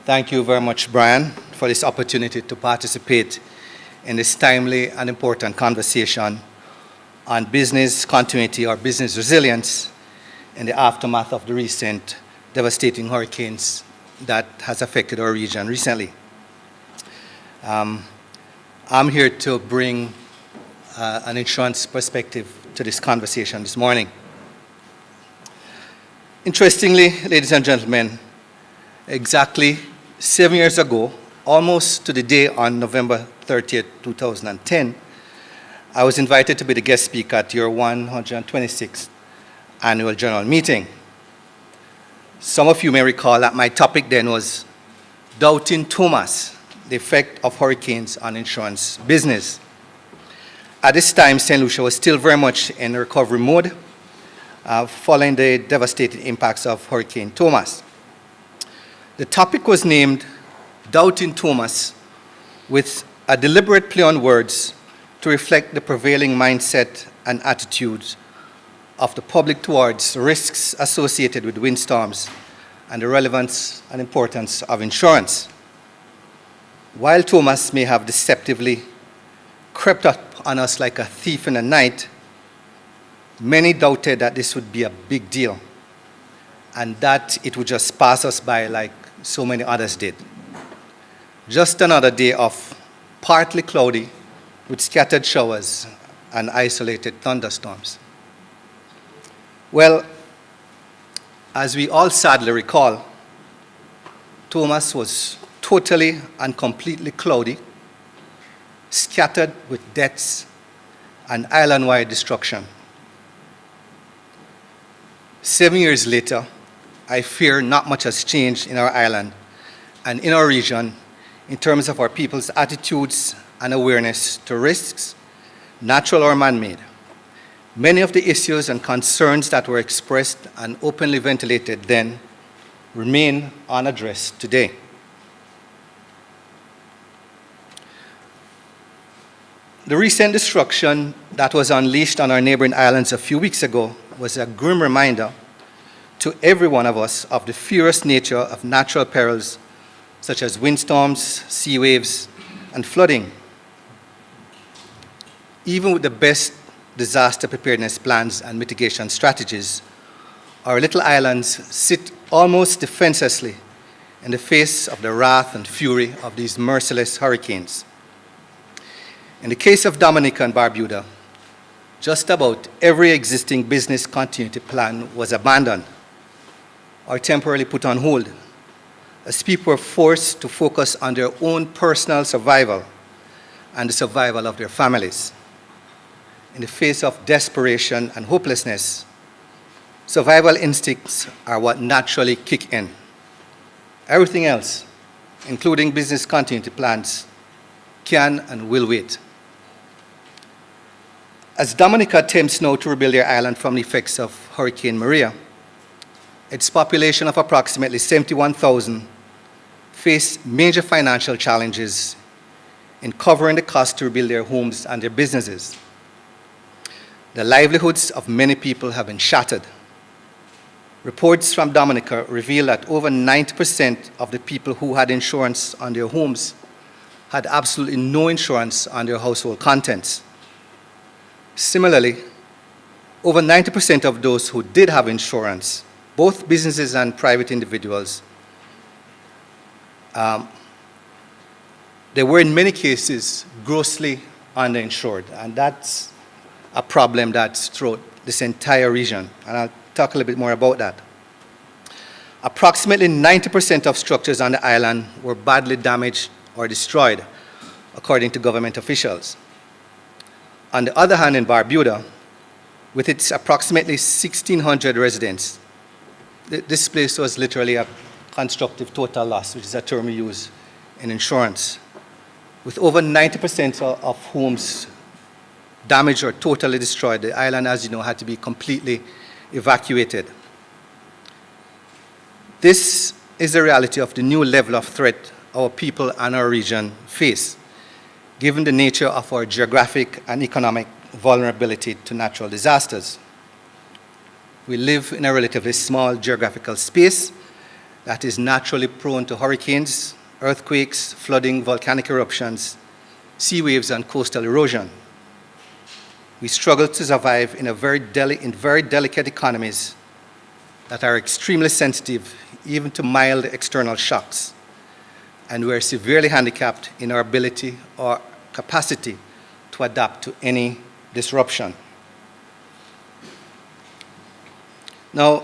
Thank you very much, Brian, for this opportunity to participate in this timely and important conversation on business continuity or business resilience in the aftermath of the recent devastating hurricanes that has affected our region recently. I'm here to bring an insurance perspective to this conversation this morning. Interestingly, ladies and gentlemen, exactly 7 years ago, almost to the day on November 30th, 2010, I was invited to be the guest speaker at your 126th annual general meeting. Some of you may recall that my topic then was Doubting Thomas, the effect of hurricanes on insurance business. At this time, St. Lucia was still very much in recovery mode following the devastating impacts of Hurricane Thomas. The topic was named Doubting Thomas, with a deliberate play on words to reflect the prevailing mindset and attitudes of the public towards risks associated with windstorms and the relevance and importance of insurance. While Thomas may have deceptively crept up on us like a thief in the night, many doubted that this would be a big deal and that it would just pass us by like so many others did. Just another day of partly cloudy with scattered showers and isolated thunderstorms. Well, as we all sadly recall, Thomas was totally and completely cloudy, scattered with deaths and island-wide destruction. 7 years later, I fear not much has changed in our island and in our region in terms of our people's attitudes and awareness to risks, natural or man-made. Many of the issues and concerns that were expressed and openly ventilated then remain unaddressed today. The recent destruction that was unleashed on our neighboring islands a few weeks ago was a grim reminder to every one of us of the furious nature of natural perils such as windstorms, sea waves, and flooding. Even with the best disaster preparedness plans and mitigation strategies, our little islands sit almost defenselessly in the face of the wrath and fury of these merciless hurricanes. In the case of Dominica and Barbuda, just about every existing business continuity plan was abandoned or temporarily put on hold, as people were forced to focus on their own personal survival and the survival of their families. In the face of desperation and hopelessness, survival instincts are what naturally kick in. Everything else, including business continuity plans, can and will wait. As Dominica attempts now to rebuild their island from the effects of Hurricane Maria, its population of approximately 71,000 face major financial challenges in covering the cost to rebuild their homes and their businesses. The livelihoods of many people have been shattered. Reports from Dominica reveal that over 90% of the people who had insurance on their homes had absolutely no insurance on their household contents. Similarly, over 90% of those who did have insurance, both businesses and private individuals, they were in many cases grossly underinsured, and that's a problem that's throughout this entire region, and I'll talk a little bit more about that. Approximately 90% of structures on the island were badly damaged or destroyed, according to government officials. On the other hand, in Barbuda, with its approximately 1,600 residents, this place was literally a constructive total loss, which is a term we use in insurance, with over 90% of homes damaged or totally destroyed. The island, as you know, had to be completely evacuated. This is the reality of the new level of threat our people and our region face, given the nature of our geographic and economic vulnerability to natural disasters. We live in a relatively small geographical space that is naturally prone to hurricanes, earthquakes, flooding, volcanic eruptions, sea waves, and coastal erosion. We struggle to survive in very delicate economies that are extremely sensitive even to mild external shocks, and we are severely handicapped in our ability or capacity to adapt to any disruption. Now,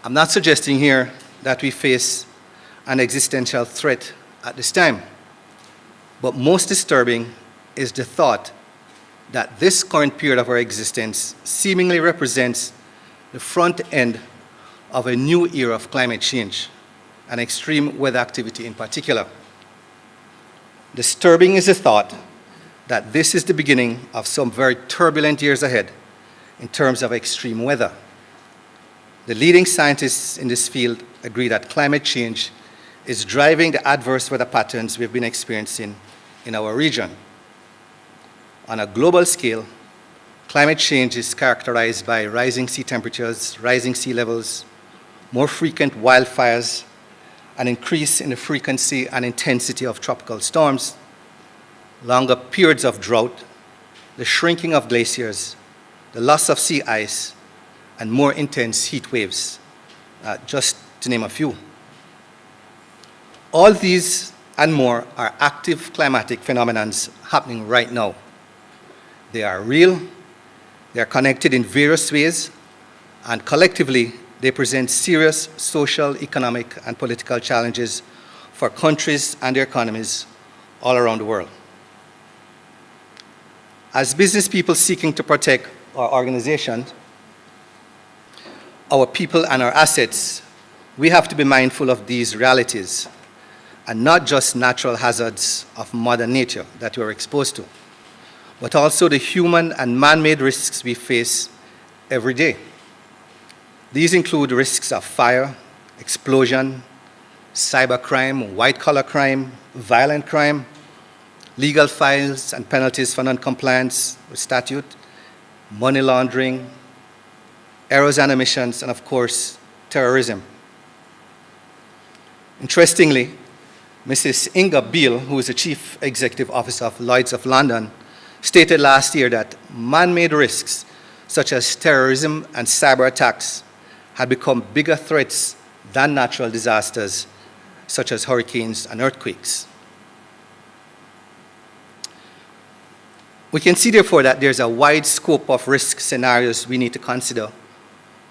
I'm not suggesting here that we face an existential threat at this time, but most disturbing is the thought that this current period of our existence seemingly represents the front end of a new era of climate change and extreme weather activity in particular. Disturbing is the thought that this is the beginning of some very turbulent years ahead in terms of extreme weather. The leading scientists in this field agree that climate change is driving the adverse weather patterns we've been experiencing in our region. On a global scale, climate change is characterized by rising sea temperatures, rising sea levels, more frequent wildfires, an increase in the frequency and intensity of tropical storms, longer periods of drought, the shrinking of glaciers, the loss of sea ice, and more intense heat waves, just to name a few. All these and more are active climatic phenomena happening right now. They are real, they are connected in various ways, and collectively, they present serious social, economic, and political challenges for countries and their economies all around the world. As business people seeking to protect our organizations, our people, and our assets, we have to be mindful of these realities, and not just natural hazards of Mother Nature that we are exposed to, but also the human and man-made risks we face every day. These include risks of fire, explosion, cybercrime, white-collar crime, violent crime, legal fines and penalties for non-compliance with statute, money laundering, errors and omissions, and of course, terrorism. Interestingly, Mrs. Inga Beale, who is the Chief Executive Officer of Lloyd's of London, stated last year that man-made risks such as terrorism and cyber attacks had become bigger threats than natural disasters such as hurricanes and earthquakes. We can see, therefore, that there's a wide scope of risk scenarios we need to consider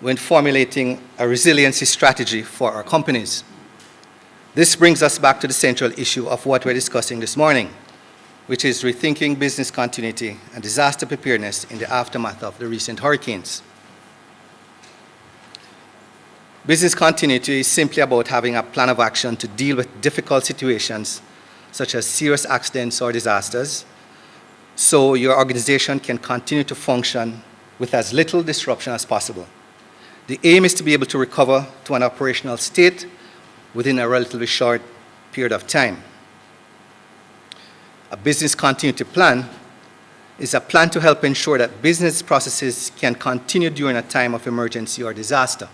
when formulating a resiliency strategy for our companies. This brings us back to the central issue of what we're discussing this morning, which is rethinking business continuity and disaster preparedness in the aftermath of the recent hurricanes. Business continuity is simply about having a plan of action to deal with difficult situations, such as serious accidents or disasters, so your organization can continue to function with as little disruption as possible. The aim is to be able to recover to an operational state within a relatively short period of time. A business continuity plan is a plan to help ensure that business processes can continue during a time of emergency or disaster.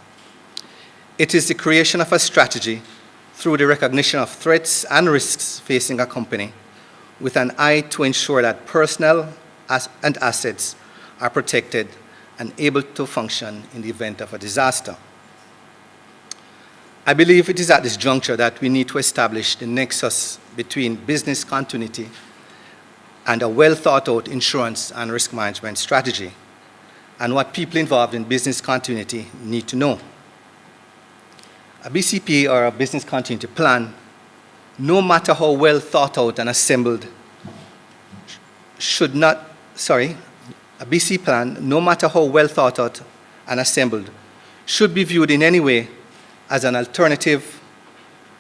It is the creation of a strategy through the recognition of threats and risks facing a company with an eye to ensure that personnel and assets are protected and able to function in the event of a disaster. I believe it is at this juncture that we need to establish the nexus between business continuity and a well-thought-out insurance and risk management strategy, and what people involved in business continuity need to know. A BCP, or a business continuity plan, no matter how well thought out and assembled, a BC plan, no matter how well thought out and assembled, should be viewed in any way as an alternative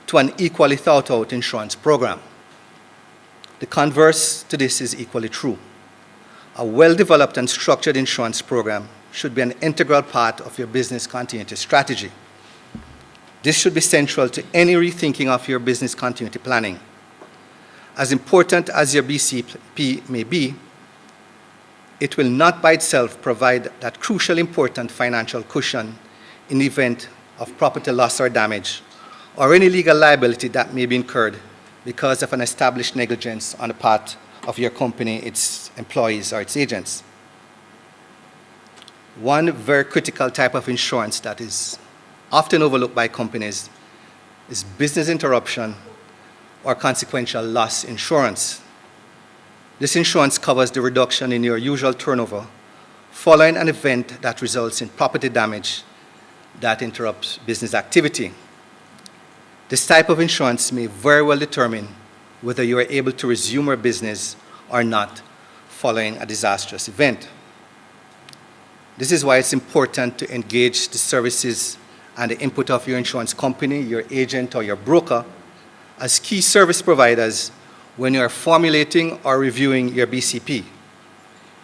to an equally thought out insurance program. The converse to this is equally true. A well-developed and structured insurance program should be an integral part of your business continuity strategy. This should be central to any rethinking of your business continuity planning. As important as your BCP may be, it will not by itself provide that crucial important financial cushion in the event of property loss or damage, or any legal liability that may be incurred because of an established negligence on the part of your company, its employees, or its agents. One very critical type of insurance that is often overlooked by companies is business interruption or consequential loss insurance. This insurance covers the reduction in your usual turnover following an event that results in property damage that interrupts business activity. This type of insurance may very well determine whether you are able to resume your business or not following a disastrous event. This is why it's important to engage the services and the input of your insurance company, your agent, or your broker as key service providers when you are formulating or reviewing your BCP.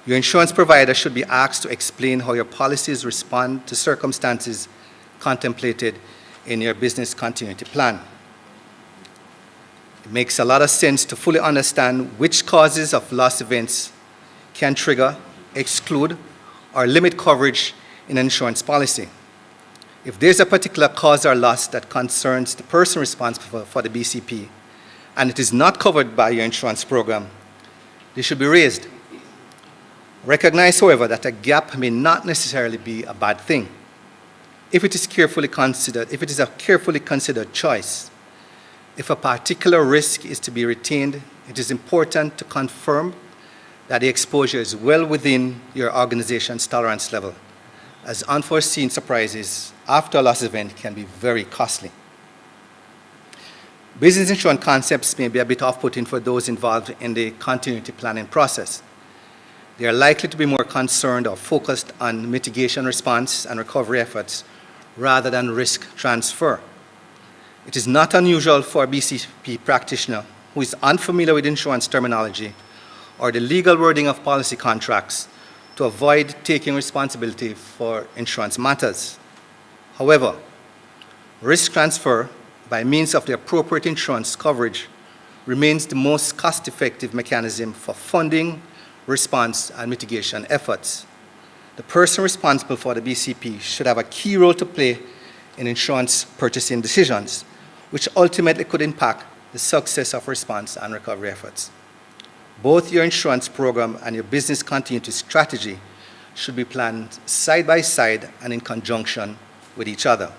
Your insurance provider should be asked to explain how your policies respond to circumstances contemplated in your business continuity plan. It makes a lot of sense to fully understand which causes of loss events can trigger, exclude, or limit coverage in an insurance policy. If there's a particular cause or loss that concerns the person responsible for the BCP and it is not covered by your insurance program, this should be raised. Recognize, however, that a gap may not necessarily be a bad thing if it is a carefully considered choice. If a particular risk is to be retained, it is important to confirm that the exposure is well within your organization's tolerance level, as unforeseen surprises after a loss event can be very costly. Business insurance concepts may be a bit off-putting for those involved in the continuity planning process. They are likely to be more concerned or focused on mitigation response and recovery efforts rather than risk transfer. It is not unusual for a BCP practitioner who is unfamiliar with insurance terminology or the legal wording of policy contracts to avoid taking responsibility for insurance matters. However, risk transfer by means of the appropriate insurance coverage remains the most cost-effective mechanism for funding, response, and mitigation efforts. The person responsible for the BCP should have a key role to play in insurance purchasing decisions, which ultimately could impact the success of response and recovery efforts. Both your insurance program and your business continuity strategy should be planned side by side and in conjunction with each other.